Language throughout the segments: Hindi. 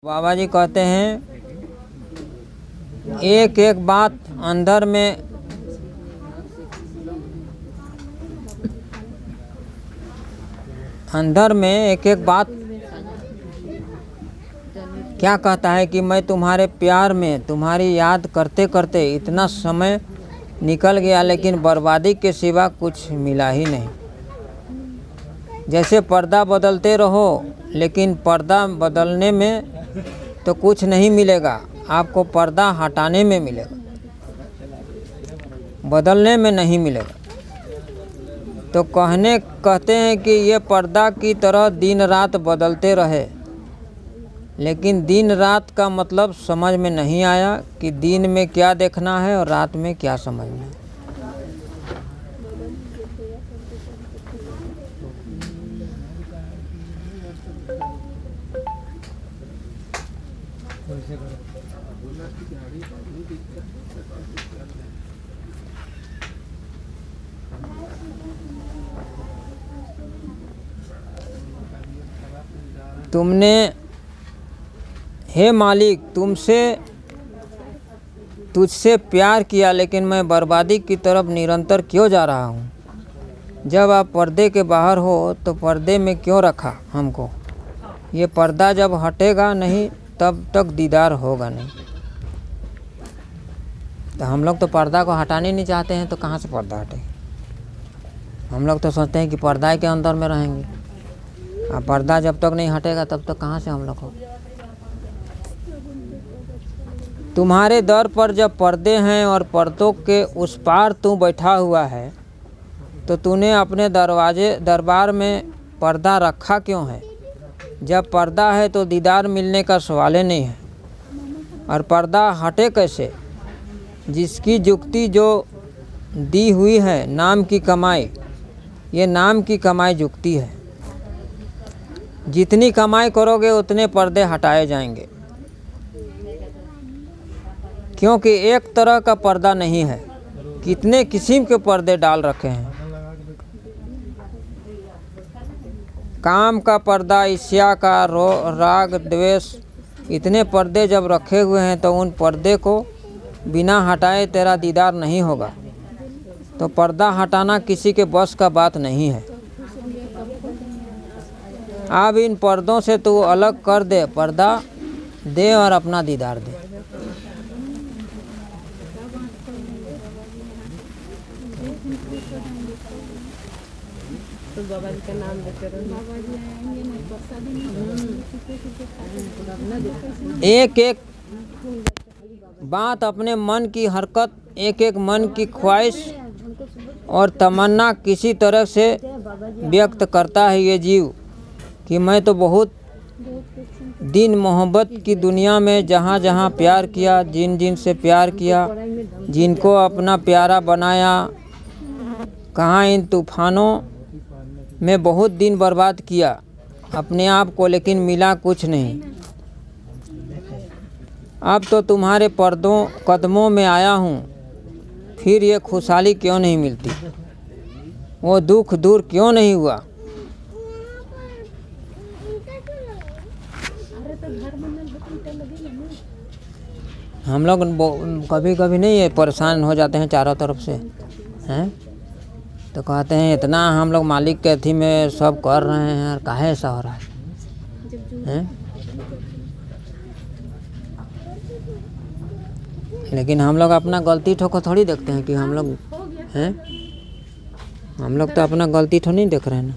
बाबा जी कहते हैं एक एक बात अंदर में एक एक बात क्या कहता है कि मैं तुम्हारे प्यार में तुम्हारी याद करते करते इतना समय निकल गया, लेकिन बर्बादी के सिवा कुछ मिला ही नहीं। जैसे पर्दा बदलते रहो, लेकिन पर्दा बदलने में तो कुछ नहीं मिलेगा, आपको पर्दा हटाने में मिलेगा, बदलने में नहीं मिलेगा। तो कहते हैं कि ये पर्दा की तरह दिन रात बदलते रहे, लेकिन दिन रात का मतलब समझ में नहीं आया कि दिन में क्या देखना है और रात में क्या समझना है। तुमने, हे मालिक, तुझसे प्यार किया, लेकिन मैं बर्बादी की तरफ निरंतर क्यों जा रहा हूँ? जब आप पर्दे के बाहर हो तो पर्दे में क्यों रखा हमको? ये पर्दा जब हटेगा नहीं तब तक दीदार होगा नहीं। तो हम लोग तो पर्दा को हटाने नहीं चाहते हैं, तो कहाँ से पर्दा हटेगा? हम लोग तो सोचते हैं कि पर्दा के अंदर में रहेंगे, और पर्दा जब तक नहीं हटेगा तब तक कहाँ से हम लोग हो। तुम्हारे दर पर जब पर्दे हैं और पर्दों के उस पार तू बैठा हुआ है, तो तूने अपने दरबार में पर्दा रखा क्यों है? जब पर्दा है तो दीदार मिलने का सवाल ही नहीं है, और पर्दा हटे कैसे? जिसकी जुक्ति जो दी हुई है नाम की कमाई, ये नाम की कमाई जुक्ति है। जितनी कमाई करोगे उतने पर्दे हटाए जाएंगे, क्योंकि एक तरह का पर्दा नहीं है, कितने किस्म के पर्दे डाल रखे हैं। काम का पर्दा, ईर्ष्या का, राग द्वेष, इतने पर्दे जब रखे हुए हैं तो उन पर्दे को बिना हटाए तेरा दीदार नहीं होगा। तो पर्दा हटाना किसी के बस का बात नहीं है। अब इन पर्दों से तू अलग कर दे, पर्दा दे और अपना दीदार दे। तो बाबा जी का नाम लेते रहो। एक एक बात, अपने मन की हरकत, एक एक मन की ख्वाहिश और तमन्ना किसी तरह से व्यक्त करता है ये जीव कि मैं तो बहुत दिन मोहब्बत की दुनिया में जहाँ जहाँ प्यार किया, जिन जिन से प्यार किया, जिनको अपना प्यारा बनाया, कहाँ इन तूफानों में बहुत दिन बर्बाद किया अपने आप को, लेकिन मिला कुछ नहीं। अब तो तुम्हारे कदमों में आया हूँ, फिर ये खुशहाली क्यों नहीं मिलती? वो दुख दूर क्यों नहीं हुआ? हम लोग कभी कभी नहीं है परेशान हो जाते हैं चारों तरफ से, हैं? तो कहते हैं इतना हम लोग मालिक के अथी में सब कर रहे हैं और काहे ऐसा हो रहा है, हैं? लेकिन हम लोग अपना गलती ठोको थोड़ी देखते हैं कि हम लोग हैं। हम लोग तो अपना गलती ठो नहीं देख रहे हैं ना,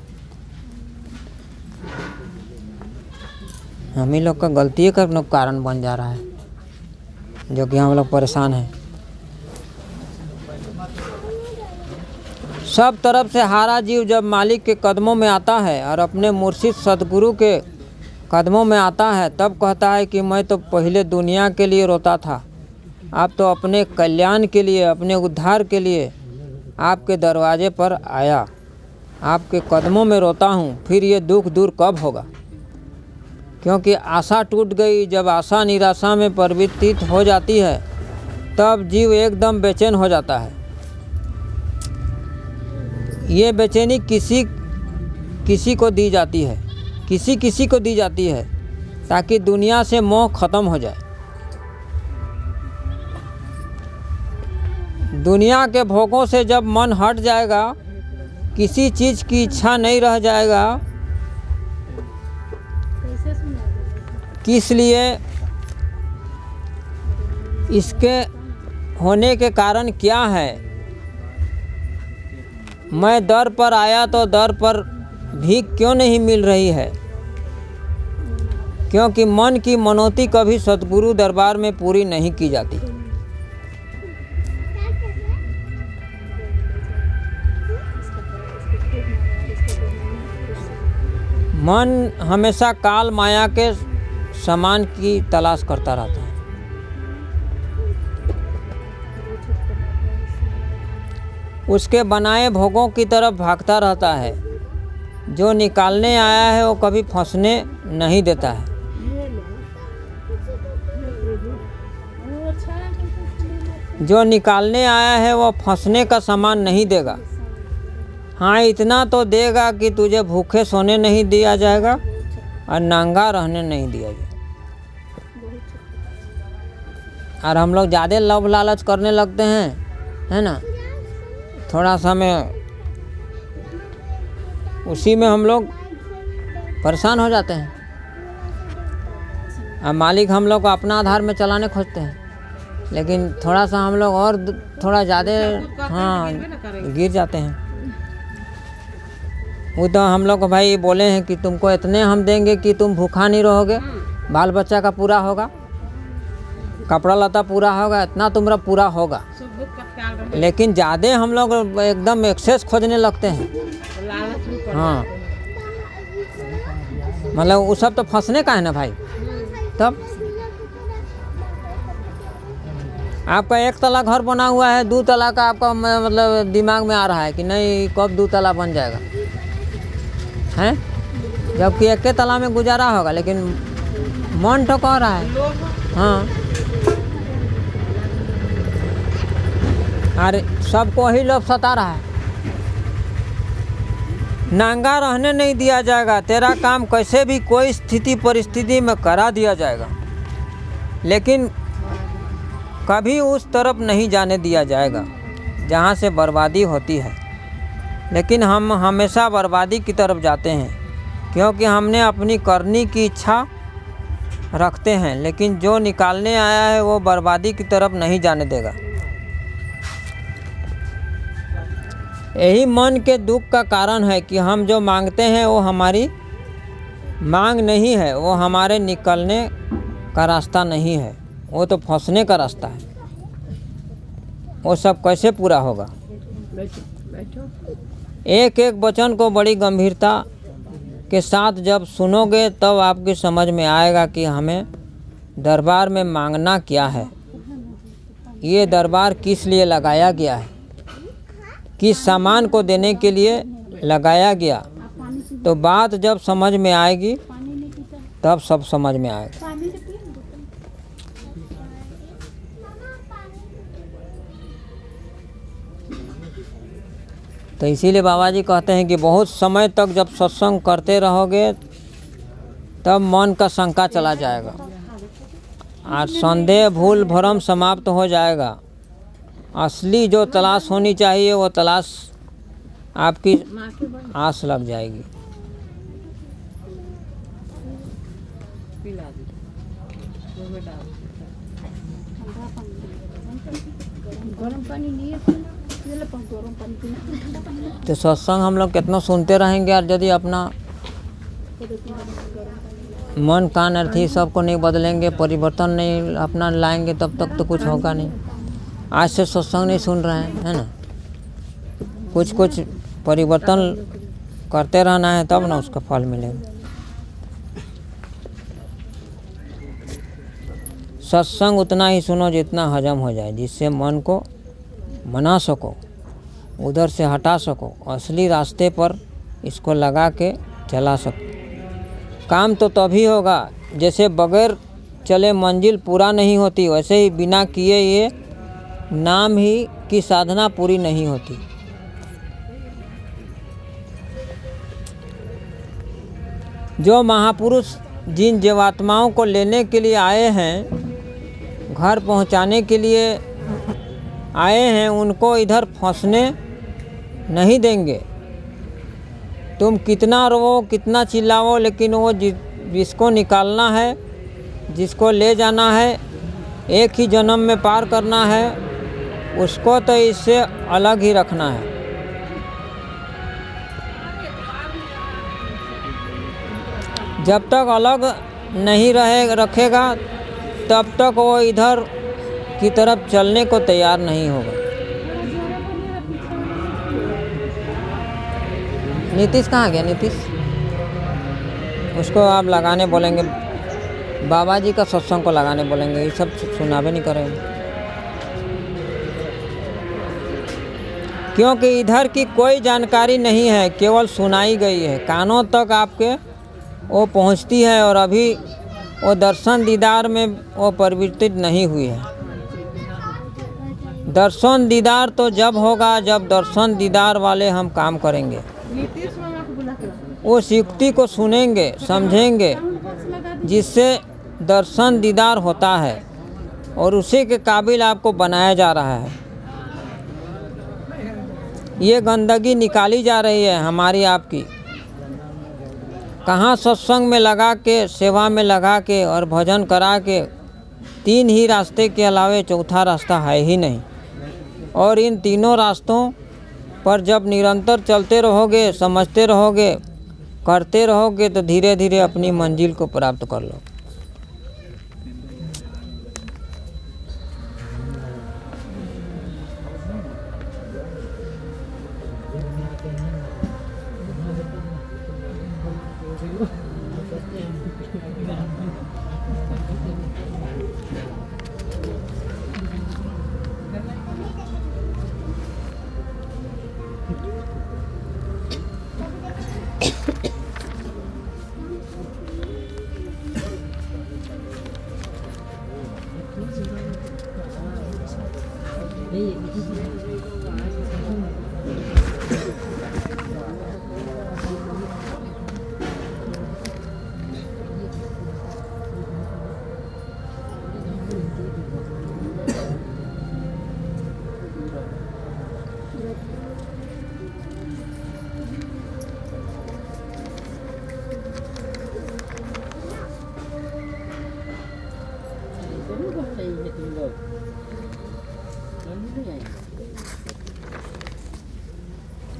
हम ही लोग का गलती का कारण बन जा रहा है, जो कि हम लोग परेशान हैं। सब तरफ से हारा जीव जब मालिक के कदमों में आता है और अपने मुर्शिद सदगुरु के कदमों में आता है, तब कहता है कि मैं तो पहले दुनिया के लिए रोता था, अब तो अपने कल्याण के लिए, अपने उद्धार के लिए आपके दरवाजे पर आया, आपके कदमों में रोता हूँ। फिर ये दुख दूर कब होगा? क्योंकि आशा टूट गई। जब आशा निराशा में परिवर्तित हो जाती है तब जीव एकदम बेचैन हो जाता है। ये बेचैनी किसी को दी जाती है, किसी को दी जाती है ताकि दुनिया से मोह खत्म हो जाए। दुनिया के भोगों से जब मन हट जाएगा, किसी चीज़ की इच्छा नहीं रह जाएगा, किस लिए, इसके होने के कारण क्या है। मैं दर पर आया तो दर पर भीख क्यों नहीं मिल रही है? क्योंकि मन की मनौती कभी सतगुरु दरबार में पूरी नहीं की जाती। मन हमेशा काल माया के समान की तलाश करता रहता है। उसके बनाए भोगों की तरफ भागता रहता है। जो निकालने आया है वो कभी फंसने नहीं देता है। जो निकालने आया है वो फंसने का सामान नहीं देगा। हाँ, इतना तो देगा कि तुझे भूखे सोने नहीं दिया जाएगा और नंगा रहने नहीं दिया जाएगा। और हम लोग ज़्यादा लोभ लालच करने लगते हैं, है ना। थोड़ा सा में उसी में हम लोग परेशान हो जाते हैं। अब मालिक हम लोग को अपना आधार में चलाने खोजते हैं, लेकिन थोड़ा सा हम लोग और थोड़ा ज़्यादा गिर जाते हैं। वो तो हम लोग को भाई बोले हैं कि तुमको इतने हम देंगे कि तुम भूखा नहीं रहोगे, बाल बच्चा का पूरा होगा, कपड़ा लता पूरा होगा, इतना तुम्हारा पूरा होगा। लेकिन ज़्यादा हम लोग एकदम एक्सेस खोजने लगते हैं। हाँ, मतलब वो सब तो फंसने का है ना भाई। तब आपका 1 तला घर बना हुआ है, 2 तला का आपका मतलब दिमाग में आ रहा है कि नहीं कब 2 तला बन जाएगा, हैं? जबकि 1 तला में गुजारा होगा, लेकिन मन तो कह रहा है। हाँ, अरे सबको ही लोभ सता रहा है। नंगा रहने नहीं दिया जाएगा। तेरा काम कैसे भी कोई स्थिति परिस्थिति में करा दिया जाएगा, लेकिन कभी उस तरफ नहीं जाने दिया जाएगा जहाँ से बर्बादी होती है। लेकिन हम हमेशा बर्बादी की तरफ जाते हैं, क्योंकि हमने अपनी करने की इच्छा रखते हैं। लेकिन जो निकालने आया है वो बर्बादी की तरफ नहीं जाने देगा। यही मन के दुख का कारण है कि हम जो मांगते हैं वो हमारी मांग नहीं है, वो हमारे निकलने का रास्ता नहीं है, वो तो फंसने का रास्ता है। वो सब कैसे पूरा होगा? एक एक वचन को बड़ी गंभीरता के साथ जब सुनोगे तब आपकी समझ में आएगा कि हमें दरबार में मांगना क्या है, ये दरबार किस लिए लगाया गया है, किस सामान को देने के लिए लगाया गया। तो बात जब समझ में आएगी तब सब समझ में आएगा। तो इसीलिए बाबा जी कहते हैं कि बहुत समय तक जब सत्संग करते रहोगे तब मन का शंका चला जाएगा और संदेह भूल भ्रम समाप्त हो जाएगा। असली जो तलाश होनी चाहिए वो तलाश आपकी आस लग जाएगी। तो सत्संग हम लोग कितना सुनते रहेंगे और यदि अपना मन कान अर्थी सबको नहीं बदलेंगे, परिवर्तन नहीं अपना लाएंगे, तब तक तो कुछ होगा नहीं। आज से सत्संग नहीं सुन रहे हैं, है ना, कुछ कुछ परिवर्तन करते रहना है, तब ना उसका फल मिलेगा। सत्संग उतना ही सुनो जितना हजम हो जाए, जिससे मन को मना सको, उधर से हटा सको, असली रास्ते पर इसको लगा के चला सको। काम तो तभी होगा जैसे बगैर चले मंजिल पूरा नहीं होती, वैसे ही बिना किए ये नाम ही की साधना पूरी नहीं होती। जो महापुरुष जिन जीवात्माओं को लेने के लिए आए हैं, घर पहुंचाने के लिए आए हैं, उनको इधर फंसने नहीं देंगे। तुम कितना रो, कितना चिल्लाओ, लेकिन वो जिसको निकालना है, जिसको ले जाना है, एक ही जन्म में पार करना है, उसको तो इससे अलग ही रखना है। जब तक अलग नहीं रखेगा तब तक वो इधर की तरफ चलने को तैयार नहीं होगा। नीतीश कहाँ गया? नीतीश, उसको आप लगाने बोलेंगे, बाबा जी का सत्संग को लगाने बोलेंगे, ये सब सुनावे नहीं करेंगे। क्योंकि इधर की कोई जानकारी नहीं है, केवल सुनाई गई है, कानों तक आपके वो पहुंचती है, और अभी वो दर्शन दीदार में वो परिवर्तित नहीं हुई है। दर्शन दीदार तो जब होगा जब दर्शन दीदार वाले हम काम करेंगे, उस युक्ति को सुनेंगे, समझेंगे, जिससे दर्शन दीदार होता है, और उसी के काबिल आपको बनाया जा रहा है। ये गंदगी निकाली जा रही है हमारी आपकी, कहाँ सत्संग में लगा के, सेवा में लगा के और भजन करा के, 3 ही रास्ते के अलावे चौथा रास्ता है ही नहीं। और इन तीनों रास्तों पर जब निरंतर चलते रहोगे, समझते रहोगे, करते रहोगे, तो धीरे धीरे अपनी मंजिल को प्राप्त कर लो।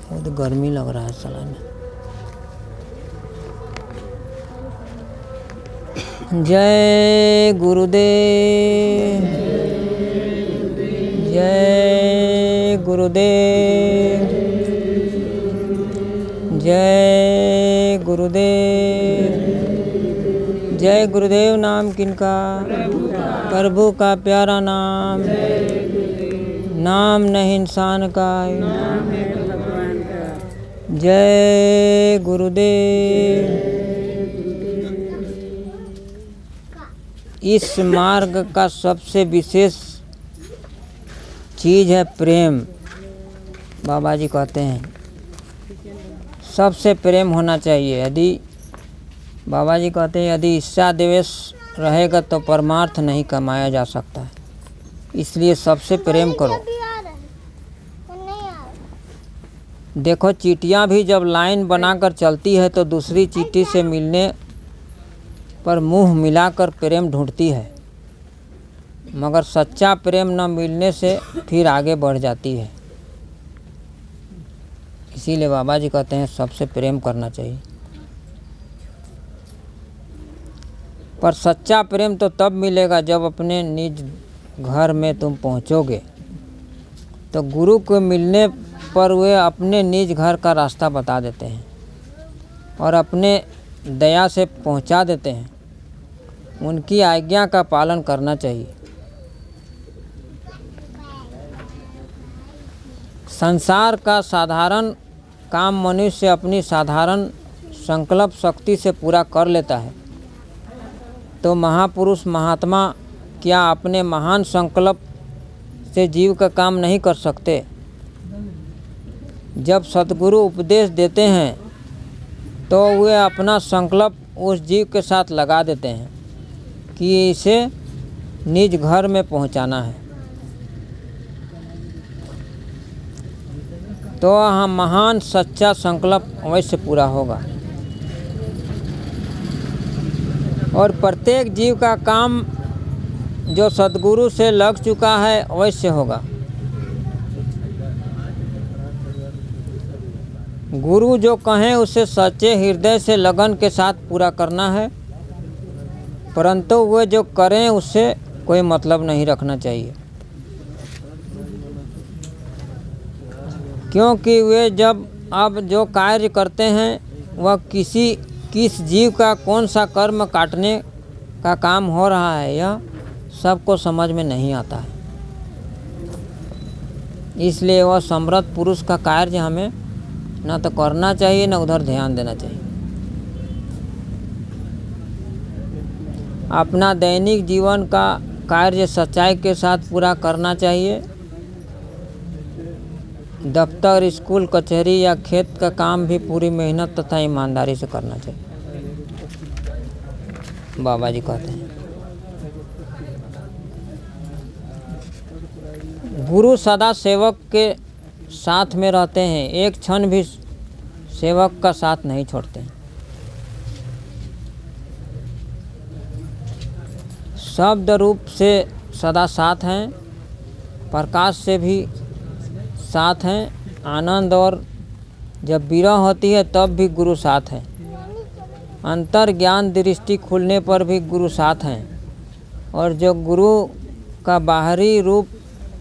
बहुत गर्मी लग रहा है साला में। जय गुरुदेव, जय गुरुदेव, जय गुरुदेव। जय गुरुदेव नाम किनका? प्रभु का प्यारा नाम, नाम नहीं इंसान का। जय गुरुदेव। इस मार्ग का सबसे विशेष चीज़ है प्रेम। बाबा जी कहते हैं सबसे प्रेम होना चाहिए। यदि बाबा जी कहते हैं यदि ईर्ष्या द्वेष रहेगा तो परमार्थ नहीं कमाया जा सकता है। इसलिए सबसे प्रेम करो। देखो चींटियाँ भी जब लाइन बनाकर चलती है तो दूसरी चींटी से मिलने पर मुंह मिलाकर प्रेम ढूंढती है, मगर सच्चा प्रेम न मिलने से फिर आगे बढ़ जाती है। इसीलिए बाबा जी कहते हैं सबसे प्रेम करना चाहिए। पर सच्चा प्रेम तो तब मिलेगा जब अपने निज घर में तुम पहुंचोगे। तो गुरु को मिलने पर वे अपने निज घर का रास्ता बता देते हैं और अपने दया से पहुंचा देते हैं। उनकी आज्ञा का पालन करना चाहिए। संसार का साधारण काम मनुष्य अपनी साधारण संकल्प शक्ति से पूरा कर लेता है, तो महापुरुष महात्मा क्या अपने महान संकल्प से जीव का काम नहीं कर सकते? जब सद्गुरु उपदेश देते हैं तो वे अपना संकल्प उस जीव के साथ लगा देते हैं कि इसे निज घर में पहुंचाना है। तो वह महान सच्चा संकल्प अवश्य पूरा होगा और प्रत्येक जीव का काम जो सद्गुरु से लग चुका है अवश्य होगा। गुरु जो कहें उसे सच्चे हृदय से लगन के साथ पूरा करना है, परंतु वे जो करें उससे कोई मतलब नहीं रखना चाहिए, क्योंकि वे जब अब जो कार्य करते हैं वह किस जीव का कौन सा कर्म काटने का काम हो रहा है यह सबको समझ में नहीं आता है। इसलिए वह समर्थ पुरुष का कार्य हमें ना तो करना चाहिए ना उधर ध्यान देना चाहिए। अपना दैनिक जीवन का कार्य सच्चाई के साथ पूरा करना चाहिए। दफ्तर, स्कूल, कचहरी या खेत का काम भी पूरी मेहनत तथा ईमानदारी से करना चाहिए। बाबा जी कहते हैं गुरु सदा सेवक के साथ में रहते हैं, एक क्षण भी सेवक का साथ नहीं छोड़ते हैं। शब्द रूप से सदा साथ हैं, प्रकाश से भी साथ हैं, आनंद और जब विरह होती है तब भी गुरु साथ हैं, अंतर ज्ञान दृष्टि खुलने पर भी गुरु साथ हैं, और जो गुरु का बाहरी रूप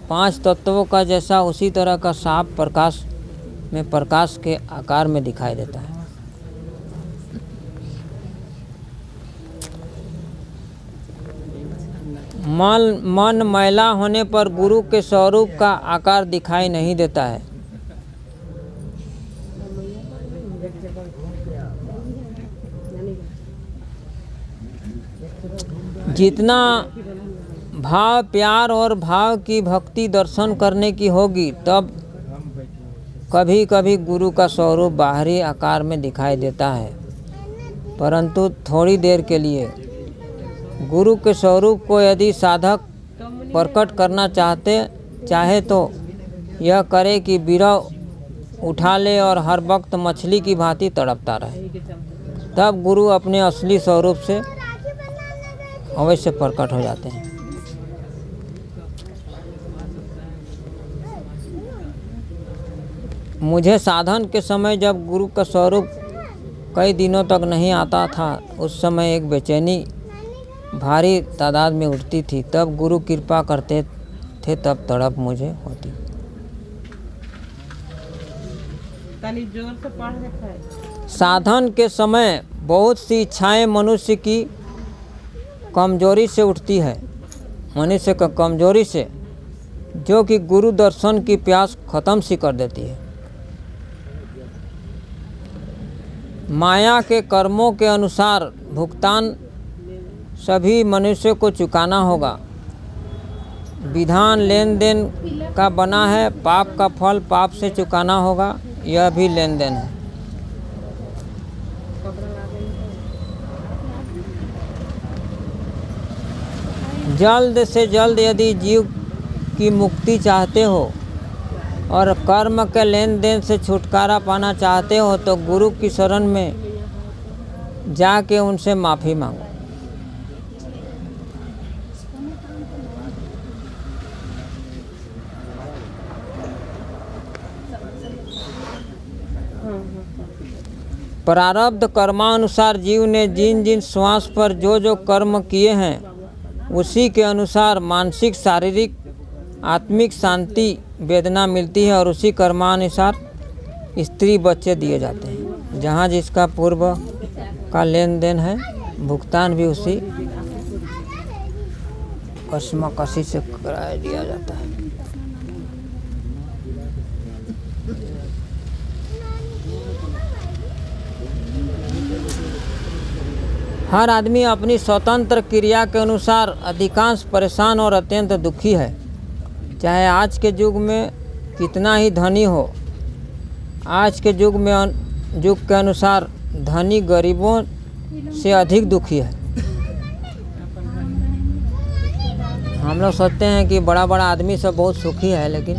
5 तत्वों का जैसा उसी तरह का साफ प्रकाश में प्रकाश के आकार में दिखाई देता है। मन मैला होने पर गुरु के स्वरूप का आकार दिखाई नहीं देता है। जितना भाव, प्यार और भाव की भक्ति दर्शन करने की होगी तब कभी कभी गुरु का स्वरूप बाहरी आकार में दिखाई देता है, परंतु थोड़ी देर के लिए। गुरु के स्वरूप को यदि साधक प्रकट करना चाहे तो यह करे कि विरह उठा ले और हर वक्त मछली की भांति तड़पता रहे, तब गुरु अपने असली स्वरूप से अवश्य प्रकट हो जाते हैं। मुझे साधन के समय जब गुरु का स्वरूप कई दिनों तक नहीं आता था, उस समय एक बेचैनी भारी तादाद में उठती थी। तब गुरु कृपा करते थे, तब तड़प मुझे होती। जोर से पढ़ रखा है। साधन के समय बहुत सी इच्छाएं मनुष्य की कमजोरी से उठती है, मनुष्य का कमजोरी से, जो कि गुरु दर्शन की प्यास खत्म सी कर देती है। माया के कर्मों के अनुसार भुगतान सभी मनुष्य को चुकाना होगा। विधान लेन देन का बना है, पाप का फल पाप से चुकाना होगा, यह भी लेन देन है। जल्द से जल्द यदि जीव की मुक्ति चाहते हो और कर्म के लेन देन से छुटकारा पाना चाहते हो तो गुरु की शरण में जाके उनसे माफ़ी मांगो। प्रारब्ध कर्मानुसार जीव ने जिन जिन श्वास पर जो जो कर्म किए हैं उसी के अनुसार मानसिक, शारीरिक, आत्मिक शांति, वेदना मिलती है और उसी कर्मानुसार स्त्री बच्चे दिए जाते हैं। जहाँ जिसका पूर्व का लेन देन है, भुगतान भी उसी कस्मकसी से करा दिया जाता है। हर आदमी अपनी स्वतंत्र क्रिया के अनुसार अधिकांश परेशान और अत्यंत दुखी है। चाहे आज के युग में कितना ही धनी हो, आज के युग के अनुसार धनी गरीबों से अधिक दुखी है। हम लोग सोचते हैं कि बड़ा बड़ा आदमी सब बहुत सुखी है, लेकिन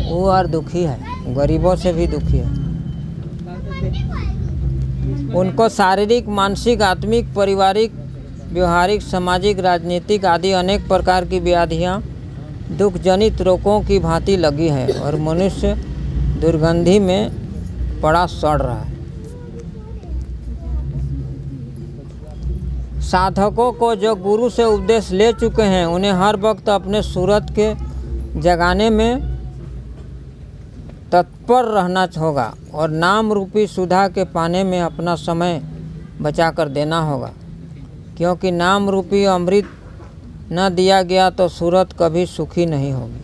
वो और दुखी है, गरीबों से भी दुखी है। उनको शारीरिक, मानसिक, आत्मिक, पारिवारिक, व्यवहारिक, सामाजिक, राजनीतिक आदि अनेक प्रकार की व्याधियाँ दुख जनित रोगों की भांति लगी है और मनुष्य दुर्गंधि में पड़ा सड़ रहा है। साधकों को जो गुरु से उपदेश ले चुके हैं उन्हें हर वक्त अपने सूरत के जगाने में तत्पर रहना होगा और नाम रूपी सुधा के पाने में अपना समय बचाकर देना होगा, क्योंकि नाम रूपी अमृत न दिया गया तो सूरत कभी सुखी नहीं होगी।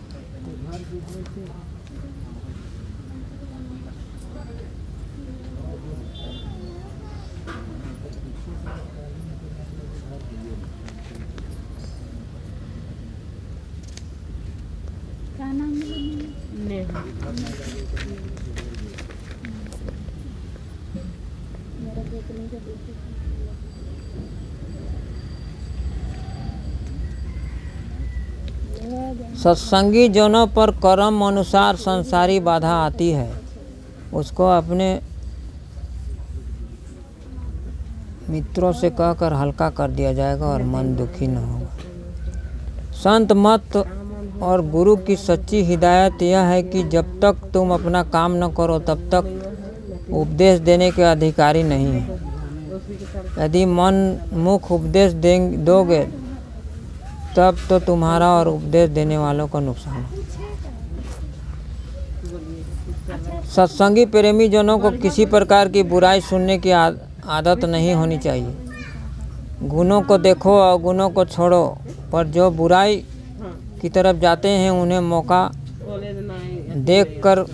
सत्संगी जनों पर कर्म अनुसार संसारी बाधा आती है, उसको अपने मित्रों से कहकर हल्का कर दिया जाएगा और मन दुखी न होगा। संत मत और गुरु की सच्ची हिदायत यह है कि जब तक तुम अपना काम न करो तब तक उपदेश देने के अधिकारी नहीं है। यदि मन मुख उपदेश दोगे तब तो तुम्हारा और उपदेश देने वालों का नुकसान है। सत्संगी प्रेमी जनों को किसी प्रकार की बुराई सुनने की आदत नहीं होनी चाहिए। गुणों को देखो और गुणों को छोड़ो, पर जो बुराई की तरफ जाते हैं उन्हें मौका देखकर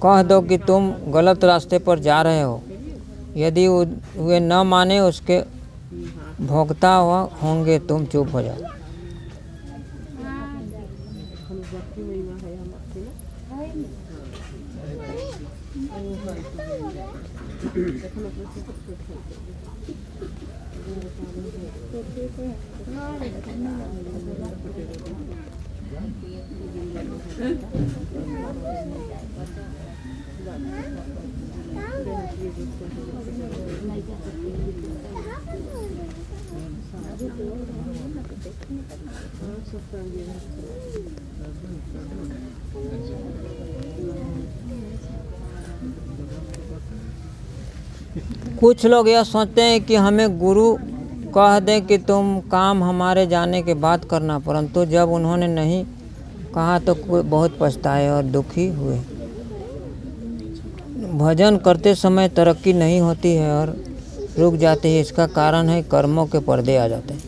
कह दो कि तुम गलत रास्ते पर जा रहे हो। यदि वे न माने उसके भोगता हुआ होंगे, तुम चुप हो जाओ। कुछ लोग यह सोचते हैं कि हमें गुरु कह दें कि तुम काम हमारे जाने के बाद करना, परंतु जब उन्होंने नहीं कहा तो बहुत पछताए और दुखी हुए। भजन करते समय तरक्की नहीं होती है और रुक जाती है। इसका कारण है कर्मों के पर्दे आ जाते हैं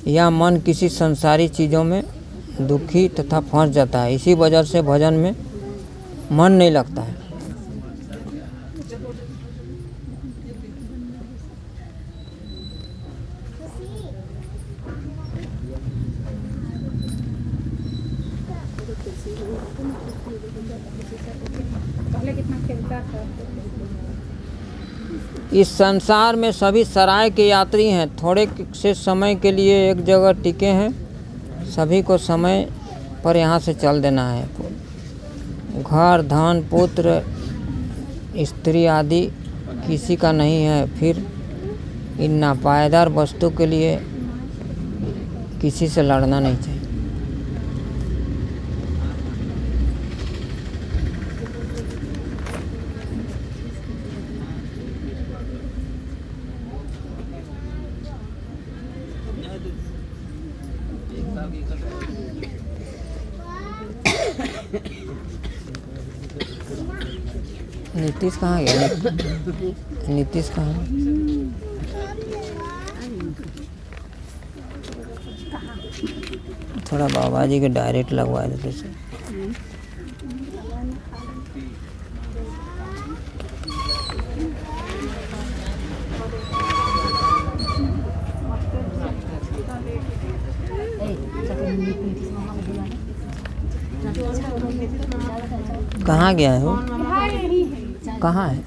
या मन किसी संसारी चीज़ों में दुखी तथा फंस जाता है। इसी वजह से भजन में मन नहीं लगता है। पहले कितना खेलता था। इस संसार में सभी सराय के यात्री हैं, थोड़े से समय के लिए एक जगह टिके हैं। सभी को समय पर यहाँ से चल देना है। घर, धन, पुत्र, स्त्री आदि किसी का नहीं है। फिर इन नापायदार वस्तु के लिए किसी से लड़ना नहीं चाहिए। नीतीश कहाँ गया? नीतीश कहाँ है? थोड़ा बाबा जी के डायरेक्ट लगवा देते से। कहाँ गया है वो? कहाँ है?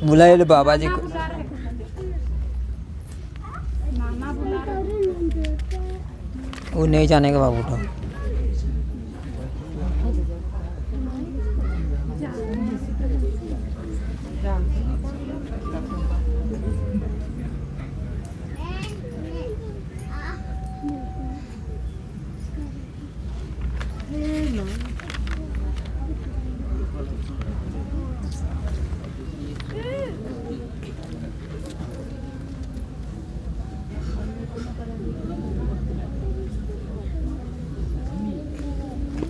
बुलाए ले बाबा जी को। बुला रहे नाना बुला रहे। वो नहीं जाने के बाबू उठो।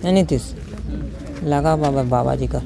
नहीं नीतीश लगा बाबा जी का।